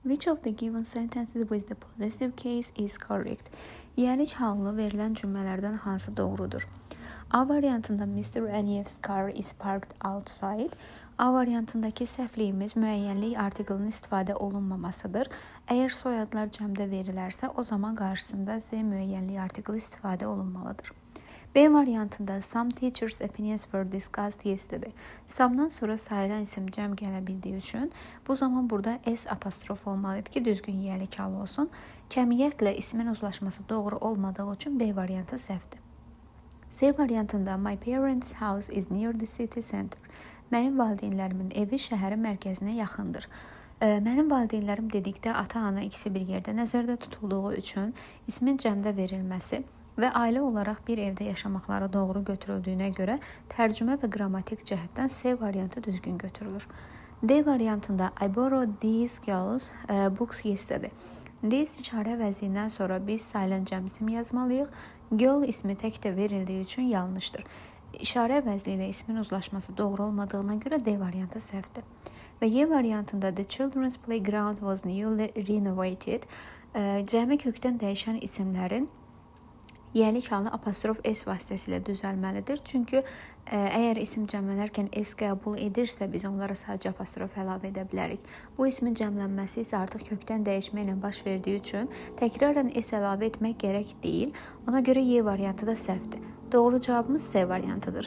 Which of the given sentences with the possessive case is correct? Yəlik hallı verilən cümlələrdən hansı doğrudur? A variantında Mr. Aliyev's car is parked outside. A variantındakı səhvliyimiz müəyyənlik artiklının istifadə olunmamasıdır. Əgər soyadlar cəmdə verilərsə, o zaman qarşısında Z müəyyənlik artiklı istifadə olunmalıdır. B variantında some teachers' opinions were discussed yesterday. Some'dan sonra sayılan isim cəm gələ bildiyi üçün bu zaman burada S apostrof olmalıdır ki, düzgün yiyəlik halı olsun. Kəmiyyətlə ismin uzlaşması doğru olmadığı üçün B variantı səhvdir. C variantında my parents' house is near the city center. Mənim valideynlərimin evi şəhərin mərkəzinə yaxındır. Mənim valideynlərim dedikdə ata-ana ikisi bir yerdə nəzərdə tutulduğu üçün ismin cəmdə verilməsi və ailə olaraq bir evdə yaşamaqları doğru götürüldüyünə görə tərcümə və qrammatik cəhətdən C variantı düzgün götürülür. D variantında I borrowed these girls books yesterday. These işarə vəzindən sonra biz sayılan cəm isim yazmalıyıq. Girl ismi tək də verildiyi üçün yanlışdır. İşarə vəzli ilə ismin uzlaşması doğru olmadığına görə D variantı səhvdir. Və Y variantında the children's playground was newly renovated. Cəmi kökdən dəyişən isimlərin yiyəlik halı apostrof S vasitəsilə düzəlməlidir. Çünki əgər isim cəmlənərkən S qəbul edirsə, biz onlara sadəcə apostrof əlavə edə bilərik. Bu ismin cəmlənməsi isə artıq kökdən dəyişməklə baş verdiyi üçün təkrarən S əlavə etmək gərək deyil. Ona görə Y variantı da səhvdir. Doğru cavabımız C variantıdır.